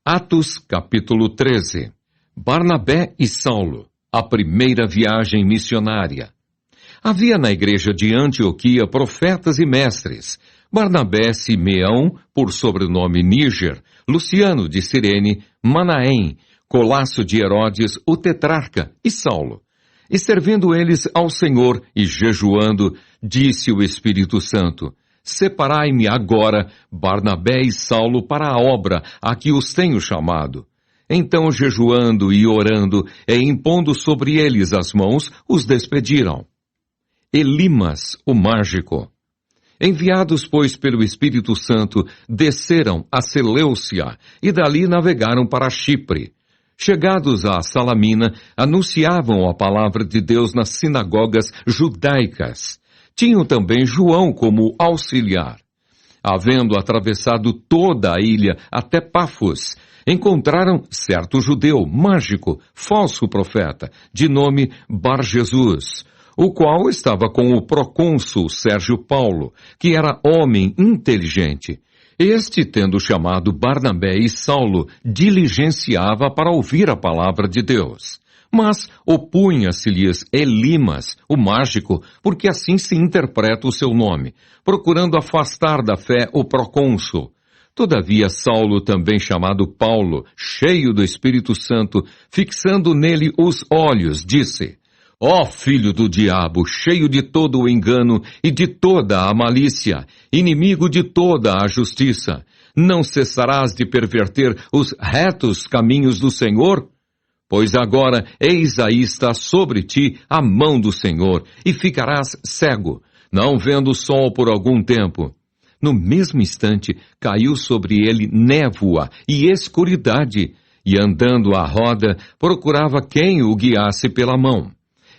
Atos, capítulo 13. Barnabé e Saulo, a primeira viagem missionária. Havia na igreja de Antioquia profetas e mestres: Barnabé, Simeão, por sobrenome Níger, Luciano de Cirene, Manaém, Colasso de Herodes, o tetrarca, e Saulo. E servindo eles ao Senhor e jejuando, disse o Espírito Santo: Separai-me agora Barnabé e Saulo para a obra a que os tenho chamado. Então, jejuando e orando, e impondo sobre eles as mãos, os despediram. Elimas, o mágico. Enviados, pois, pelo Espírito Santo, desceram a Seleucia e dali navegaram para Chipre. Chegados a Salamina, anunciavam a palavra de Deus nas sinagogas judaicas. Tinham também João como auxiliar. Havendo atravessado toda a ilha até Pafos, encontraram certo judeu mágico, falso profeta, de nome Bar-Jesus, o qual estava com o procônsul Sérgio Paulo, que era homem inteligente. Este, tendo chamado Barnabé e Saulo, diligenciava para ouvir a palavra de Deus. Mas opunha-se-lhes Elimas, o mágico, porque assim se interpreta o seu nome, procurando afastar da fé o procônsul. Todavia Saulo, também chamado Paulo, cheio do Espírito Santo, fixando nele os olhos, disse: Ó filho do diabo, cheio de todo o engano e de toda a malícia, inimigo de toda a justiça, não cessarás de perverter os retos caminhos do Senhor? Pois agora, eis aí está sobre ti a mão do Senhor, e ficarás cego, não vendo o sol por algum tempo. No mesmo instante, caiu sobre ele névoa e escuridade, e andando à roda, procurava quem o guiasse pela mão.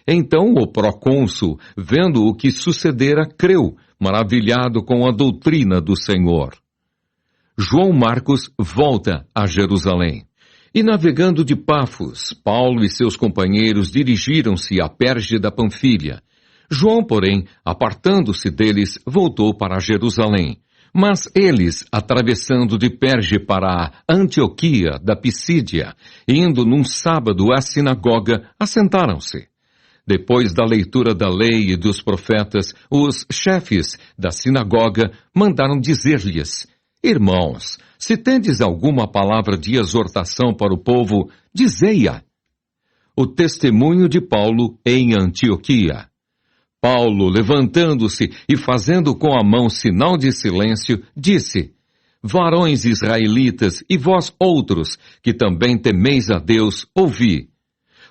Então o procônsul, vendo o que sucedera, creu, maravilhado com a doutrina do Senhor. João Marcos volta a Jerusalém. E navegando de Pafos, Paulo e seus companheiros dirigiram-se a Perge da Panfilha. João, porém, apartando-se deles, voltou para Jerusalém. Mas eles, atravessando de Perge para a Antioquia da Pisídia, indo num sábado à sinagoga, assentaram-se. Depois da leitura da lei e dos profetas, os chefes da sinagoga mandaram dizer-lhes: Irmãos, se tendes alguma palavra de exortação para o povo, dizei-a. O testemunho de Paulo em Antioquia. Paulo, levantando-se e fazendo com a mão sinal de silêncio, disse: Varões israelitas e vós outros, que também temeis a Deus, ouvi.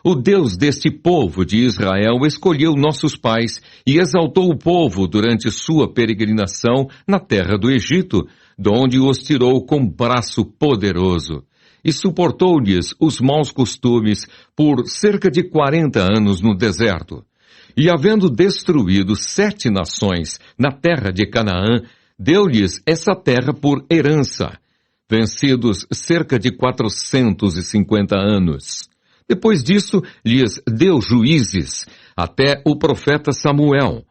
O Deus deste povo de Israel escolheu nossos pais e exaltou o povo durante sua peregrinação na terra do Egito, de onde os tirou com braço poderoso, e suportou-lhes os maus costumes por cerca de 40 anos no deserto. E havendo destruído 7 nações na terra de Canaã, deu-lhes essa terra por herança, vencidos cerca de 450 anos. Depois disso, lhes deu juízes, até o profeta Samuel.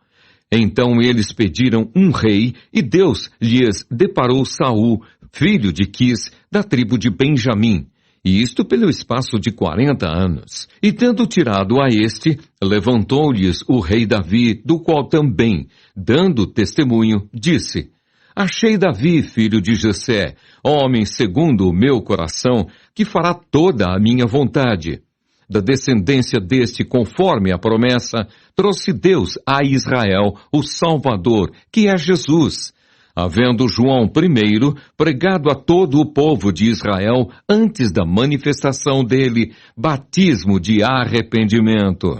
Então eles pediram um rei, e Deus lhes deparou Saul, filho de Quis, da tribo de Benjamim, e isto pelo espaço de 40 anos. E tendo tirado a este, levantou-lhes o rei Davi, do qual também, dando testemunho, disse: Achei Davi, filho de Jessé, homem segundo o meu coração, que fará toda a minha vontade. Da descendência deste, conforme a promessa, trouxe Deus a Israel o Salvador, que é Jesus. Havendo João primeiro pregado a todo o povo de Israel, antes da manifestação dele, batismo de arrependimento.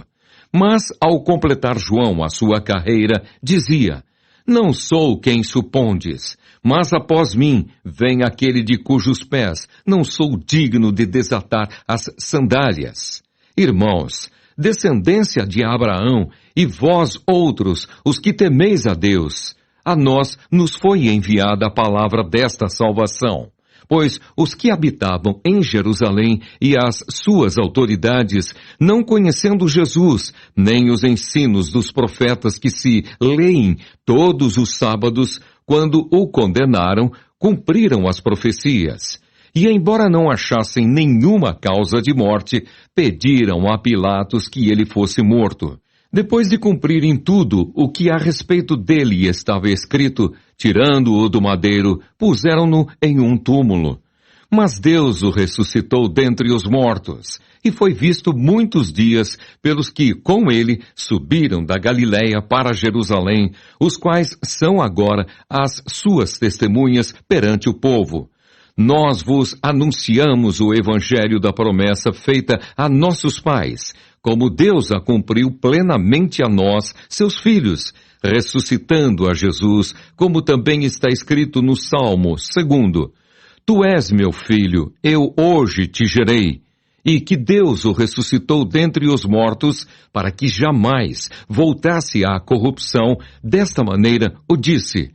Mas, ao completar João a sua carreira, dizia: Não sou quem supondes, mas após mim vem aquele de cujos pés não sou digno de desatar as sandálias. Irmãos, descendência de Abraão, e vós outros, os que temeis a Deus, a nós nos foi enviada a palavra desta salvação. Pois os que habitavam em Jerusalém e as suas autoridades, não conhecendo Jesus, nem os ensinos dos profetas que se leem todos os sábados, quando o condenaram, cumpriram as profecias. E embora não achassem nenhuma causa de morte, pediram a Pilatos que ele fosse morto. Depois de cumprirem tudo o que a respeito dele estava escrito, tirando-o do madeiro, puseram-no em um túmulo. Mas Deus o ressuscitou dentre os mortos, e foi visto muitos dias pelos que, com ele, subiram da Galiléia para Jerusalém, os quais são agora as suas testemunhas perante o povo. Nós vos anunciamos o evangelho da promessa feita a nossos pais, como Deus a cumpriu plenamente a nós, seus filhos, ressuscitando a Jesus, como também está escrito no Salmo 2: Tu és meu filho, eu hoje te gerei. E que Deus o ressuscitou dentre os mortos, para que jamais voltasse à corrupção, desta maneira o disse: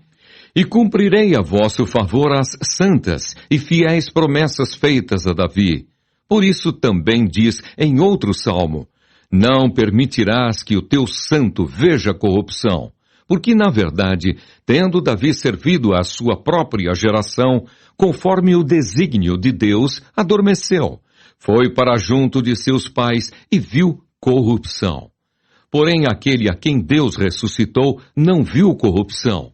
E cumprirei a vosso favor as santas e fiéis promessas feitas a Davi. Por isso também diz em outro salmo: Não permitirás que o teu santo veja corrupção. Porque, na verdade, tendo Davi servido à sua própria geração, conforme o desígnio de Deus, adormeceu. Foi para junto de seus pais e viu corrupção. Porém, aquele a quem Deus ressuscitou não viu corrupção.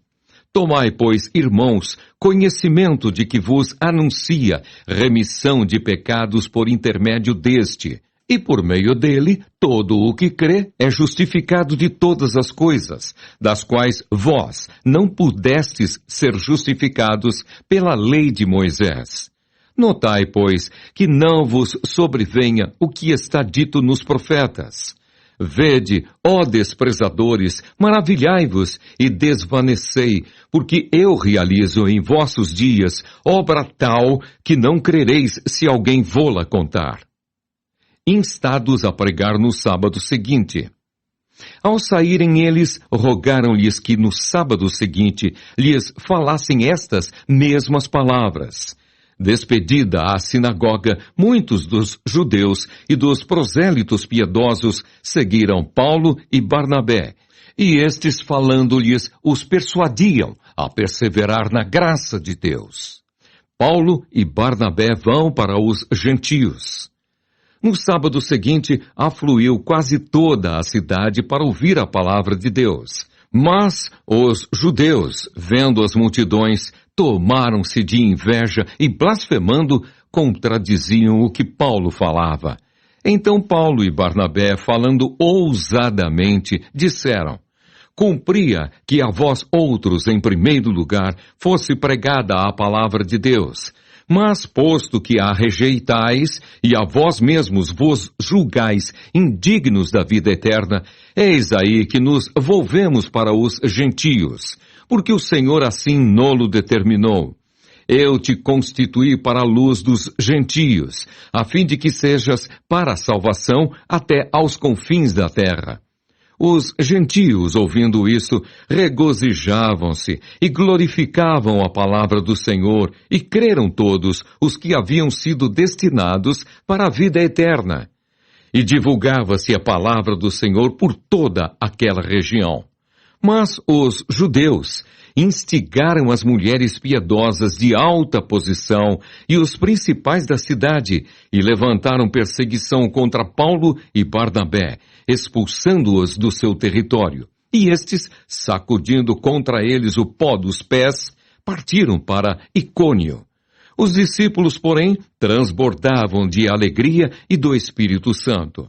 Tomai, pois, irmãos, conhecimento de que vos anuncia remissão de pecados por intermédio deste, e por meio dele, todo o que crê é justificado de todas as coisas, das quais vós não pudestes ser justificados pela lei de Moisés. Notai, pois, que não vos sobrevenha o que está dito nos profetas. Vede, ó desprezadores, maravilhai-vos e desvanecei, porque eu realizo em vossos dias obra tal que não crereis se alguém vô-la contar. Instados a pregar no sábado seguinte. Ao saírem eles, rogaram-lhes que no sábado seguinte lhes falassem estas mesmas palavras. Despedida a sinagoga, muitos dos judeus e dos prosélitos piedosos seguiram Paulo e Barnabé, e estes, falando-lhes, os persuadiam a perseverar na graça de Deus. Paulo e Barnabé vão para os gentios. No sábado seguinte, afluiu quase toda a cidade para ouvir a palavra de Deus. Mas os judeus, vendo as multidões, tomaram-se de inveja e, blasfemando, contradiziam o que Paulo falava. Então Paulo e Barnabé, falando ousadamente, disseram: Cumpria que a vós outros, em primeiro lugar, fosse pregada a palavra de Deus. Mas, posto que a rejeitais, e a vós mesmos vos julgais indignos da vida eterna, eis aí que nos volvemos para os gentios, porque o Senhor assim nolo determinou. Eu te constituí para a luz dos gentios, a fim de que sejas para a salvação até aos confins da terra. Os gentios, ouvindo isso, regozijavam-se e glorificavam a palavra do Senhor, e creram todos os que haviam sido destinados para a vida eterna. E divulgava-se a palavra do Senhor por toda aquela região. Mas os judeus instigaram as mulheres piedosas de alta posição e os principais da cidade, e levantaram perseguição contra Paulo e Barnabé, expulsando-os do seu território. E estes, sacudindo contra eles o pó dos pés, partiram para Icônio. Os discípulos, porém, transbordavam de alegria e do Espírito Santo.